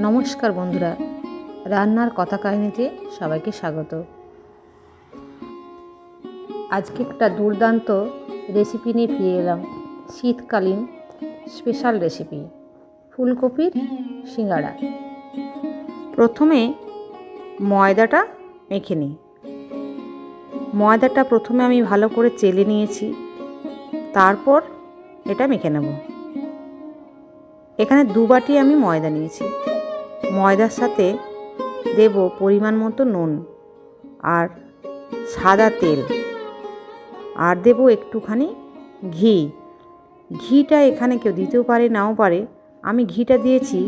নমস্কার বন্ধুরা, রান্নার কথা কাহিনীতে সবাইকে স্বাগত। আজকে একটা দুর্দান্ত রেসিপি নিয়ে ফিরে এলাম। শীতকালীন স্পেশাল রেসিপি ফুলকপির সিঙ্গাড়া। প্রথমে ময়দাটা মেখে নিই। ময়দাটা প্রথমে আমি ভালো করে চেলে নিয়েছি, তারপর এটা মেখে নেব। এখানে 2 বাটি আমি ময়দা নিয়েছি। ময়দার সাথে দেব পরিমাণ মতো নুন আর সাদা তেল, আর দেব একটুখানি ঘি। ঘিটা এখানে কেউ দিতেও পারে নাও পারে, আমি ঘিটা দিয়েছি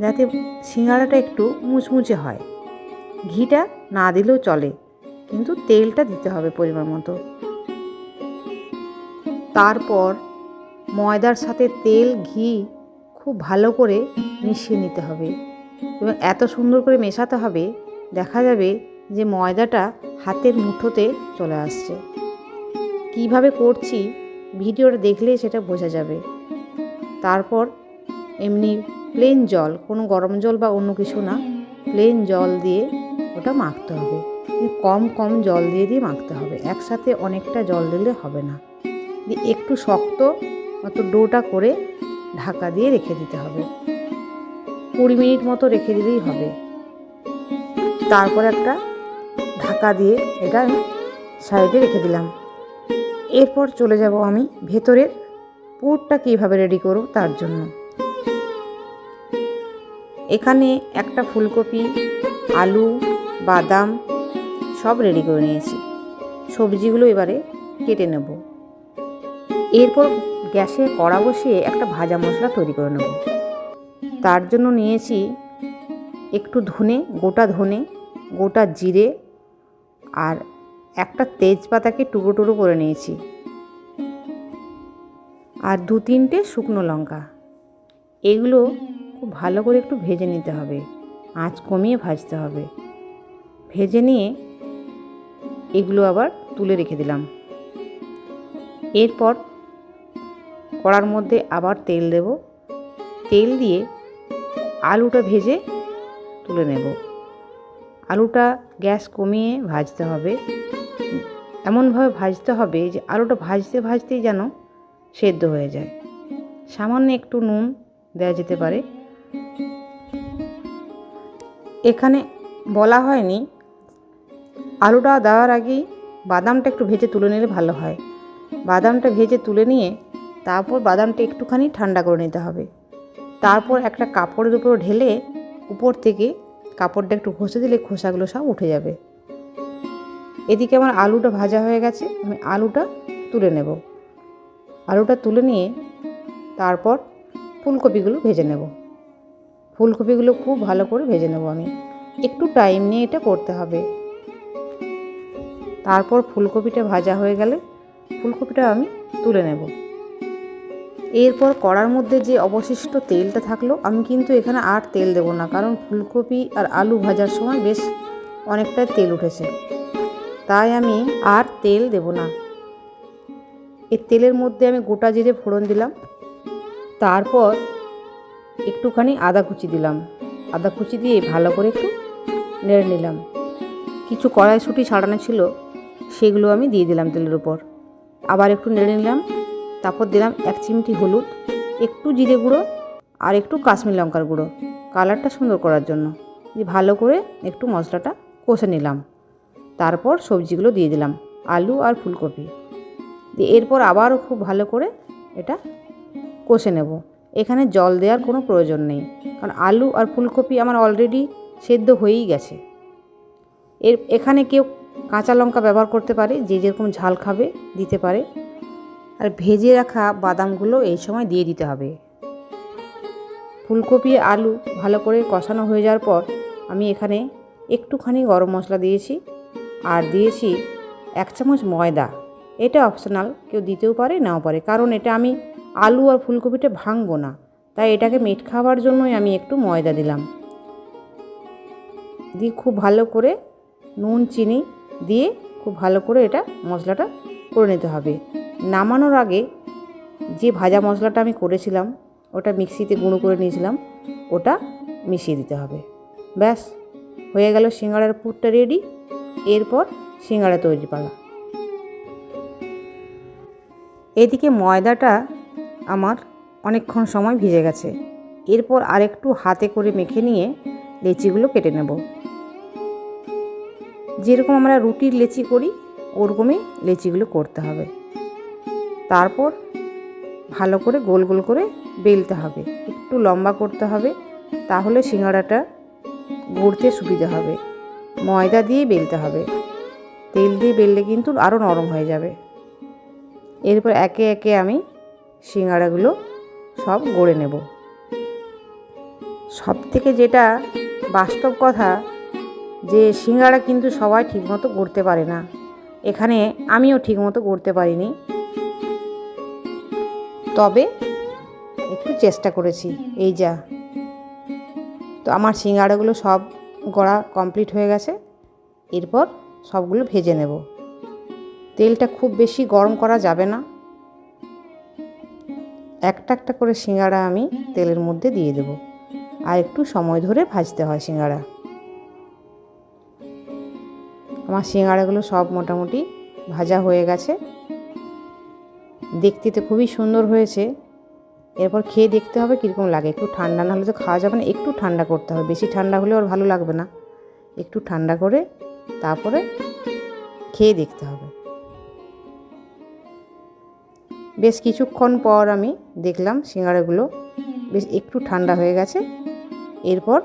যাতে সিঙ্গাড়াটা একটু মুচমুচে হয়। ঘিটা না দিলেও চলে, কিন্তু তেলটা দিতে হবে পরিমাণ মতো। তারপর ময়দার সাথে তেল ঘি খুব ভালো করে মিশিয়ে নিতে হবে এবং এত সুন্দর করে মেশাতে হবে দেখা যাবে যে ময়দাটা হাতের মুঠোতে চলে আসছে। কিভাবে করছি ভিডিওটা দেখলে সেটা বোঝা যাবে। তারপর এমনি প্লেন জল, কোনো গরম জল বা অন্য কিছু না, প্লেন জল দিয়ে ওটা মাখতে হবে। কম কম জল দিয়ে মাখতে হবে, একসাথে অনেকটা জল দিলে হবে না। দিয়ে একটু শক্ত মতো ডোটা করে ঢাকা দিয়ে রেখে দিতে হবে। 20 মিনিট মতো রেখে দিলেই হবে। তারপর একটা ঢাকা দিয়ে এটা আমি সাইডে রেখে দিলাম। এরপর চলে যাব আমি ভেতরের পুরটা কীভাবে রেডি করব তার জন্য। এখানে একটা ফুলকপি, আলু, বাদাম সব রেডি করে নিয়েছি। সবজিগুলো এবারে কেটে নেব। এরপর গ্যাসে কড়া বসিয়ে একটা ভাজা মশলা তৈরি করে নেব। তার জন্য নিয়েছি একটু ধনে, গোটা জিরে আর একটা তেজপাতাকে টুকরো টুকরো করে নিয়েছি, আর 2-3টে শুকনো লঙ্কা। এগুলো খুব ভালো করে একটু ভেজে নিতে হবে, আঁচ কমিয়ে ভাজতে হবে। ভেজে নিয়ে এগুলো আবার তুলে রেখে দিলাম। এরপর কড়ার মধ্যে আবার তেল দেব। তেল দিয়ে আলুটা ভেজে তুলে নেব। আলুটা গ্যাস কমিয়ে ভাজতে হবে, এমনভাবে ভাজতে হবে যে আলুটা ভাজতে ভাজতেই যেন সেদ্ধ হয়ে যায়। সামান্য একটু নুন দেওয়া যেতে পারে। এখানে বলা হয়নি, আলুটা দেওয়ার আগেই বাদামটা একটু ভেজে তুলে নিলে ভালো হয়। বাদামটা ভেজে তুলে নিয়ে তারপর বাদামটা একটুখানি ঠান্ডা করে নিতে হবে। তারপর একটা কাপড়ের উপর ঢেলে উপর থেকে কাপড়টা একটু ঘষে দিলে খোসাগুলো সব উঠে যাবে। এদিকে আমার আলুটা ভাজা হয়ে গেছে, আমি আলুটা তুলে নেব। আলুটা তুলে নিয়ে তারপর ফুলকপিগুলো ভেজে নেব। ফুলকপিগুলো খুব ভালো করে ভেজে নেব আমি, একটু টাইম নিয়ে এটা করতে হবে। তারপর ফুলকপিটা ভাজা হয়ে গেলে ফুলকপিটা আমি তুলে নেব। এরপর কড়ার মধ্যে যে অবশিষ্ট তেলটা থাকলো, আমি কিন্তু এখানে আর তেল দেব না, কারণ ফুলকপি আর আলু ভাজার সময় বেশ অনেকটা তেল উঠেছে, তাই আমি আর তেল দেব না। এই তেলের মধ্যে আমি গোটা জিরে ফোড়ন দিলাম, তারপর একটুখানি আদা কুচি দিলাম। আদা কুচি দিয়ে ভালো করে একটু নেড়ে নিলাম। কিছু কড়াইশুঁটি ছাড়ানো ছিল, সেগুলো আমি দিয়ে দিলাম তেলের উপর। আবার একটু নেড়ে নিলাম। তারপর দিলাম 1 চিমটি হলুদ, একটু জিরে গুঁড়ো আর একটু কাশ্মীর লঙ্কার গুঁড়ো, কালারটা সুন্দর করার জন্য। দিয়ে ভালো করে একটু মশলাটা কষে নিলাম। তারপর সবজিগুলো দিয়ে দিলাম, আলু আর ফুলকপি দিয়ে। এরপর আবারও খুব ভালো করে এটা কষে নেব। এখানে জল দেওয়ার কোনো প্রয়োজন নেই, কারণ আলু আর ফুলকপি আমার অলরেডি সেদ্ধ হয়েই গেছে। এখানে কেউ কাঁচা লঙ্কা ব্যবহার করতে পারে, যে যেরকম ঝাল খাবে দিতে পারে। আর ভেজে রাখা বাদামগুলো এই সময় দিয়ে দিতে হবে। ফুলকপি আলু ভালো করে কষানো হয়ে যাওয়ার পর আমি এখানে একটুখানি গরম মশলা দিয়েছি, আর দিয়েছি 1 চামচ ময়দা। এটা অপশনাল, কেউ দিতেও পারে নাও পারে, কারণ এটা আমি আলু আর ফুলকপিটা ভাঙবো না, তাই এটাকে মেট খাওয়ার জন্যই আমি একটু ময়দা দিলাম। দিয়ে খুব ভালো করে নুন চিনি দিয়ে খুব ভালো করে এটা মশলাটা করে নিতে হবে। নামানোর আগে যে ভাজা মশলাটা আমি করেছিলাম, ওটা মিক্সিতে গুঁড়ো করে নিয়েছিলাম, ওটা মিশিয়ে দিতে হবে। ব্যাস হয়ে গেল সিঙ্গাড়ার পুরটা রেডি। এরপর সিঙ্গাড়া তৈরি পালা। এদিকে ময়দাটা আমার অনেকক্ষণ সময় ভিজে গেছে। এরপর আরেকটু হাতে করে মেখে নিয়ে লেচিগুলো কেটে নেব। যেরকম আমরা রুটির লেচি করি ওরকমই লেচিগুলো করতে হবে। তারপর ভালো করে গোল গোল করে বেলতে হবে, একটু লম্বা করতে হবে, তাহলে সিঙ্গাড়াটা গড়তে সুবিধা হবে। ময়দা দিয়ে বেলতে হবে, তেল দিয়ে বেললে কিন্তু আরও নরম হয়ে যাবে। এরপর একে একে আমি সিঙ্গাড়াগুলো সব গড়ে নেব। সব থেকে যেটা বাস্তব কথা যে সিঙ্গাড়া কিন্তু সবাই ঠিকমতো গড়তে পারে না। এখানে আমিও ঠিকমতো গড়তে পারিনি, তবে একটু চেষ্টা করেছি। এই যা, তো আমার সিঙ্গাড়াগুলো সব গড়া কমপ্লিট হয়ে গেছে। এরপর সবগুলো ভেজে নেব। তেলটা খুব বেশি গরম করা যাবে না। একটা একটা করে সিঙ্গাড়া আমি তেলের মধ্যে দিয়ে দেব, আর একটু সময় ধরে ভাজতে হয় সিঙ্গাড়া। আমার সিঙ্গাড়াগুলো সব মোটামুটি ভাজা হয়ে গেছে, দেখতে তো খুবই সুন্দর হয়েছে। এরপর খেয়ে দেখতে হবে কীরকম লাগে। একটু ঠান্ডা না হলে তো খাওয়া যাবে না, একটু ঠান্ডা করতে হবে। বেশি ঠান্ডা হলে আর ভালো লাগবে না। একটু ঠান্ডা করে তারপরে খেয়ে দেখতে হবে। বেশ কিছুক্ষণ পর আমি দেখলাম সিঙ্গাড়াগুলো বেশ একটু ঠান্ডা হয়ে গেছে। এরপর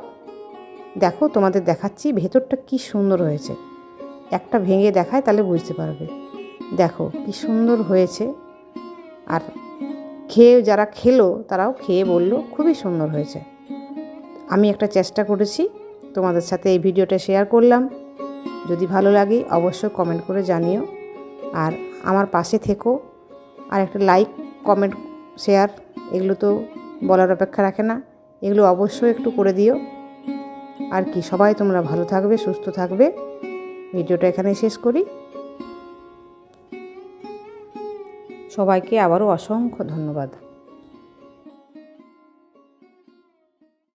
দেখো, তোমাদের দেখাচ্ছি ভেতরটা কি সুন্দর হয়েছে। একটা ভেঙে দেখায় তাহলে বুঝতে পারবে। দেখো কি সুন্দর হয়েছে। আর খেয়ে যারা খেলো তারাও খেয়ে বলল খুবই সুন্দর হয়েছে। আমি একটা চেষ্টা করেছি, তোমাদের সাথে এই ভিডিওটা শেয়ার করলাম। যদি ভালো লাগে অবশ্যই কমেন্ট করে জানিও, আর আমার পাশে থেকো। আর একটা লাইক, কমেন্ট, শেয়ার এগুলো তো বলার অপেক্ষা রাখে না, এগুলো অবশ্যই একটু করে দিও। আর কি, সবাই তোমরা ভালো থাকবে, সুস্থ থাকবে। ভিডিওটা এখানেই শেষ করি। সবাইকে আবারও অসংখ্য ধন্যবাদ।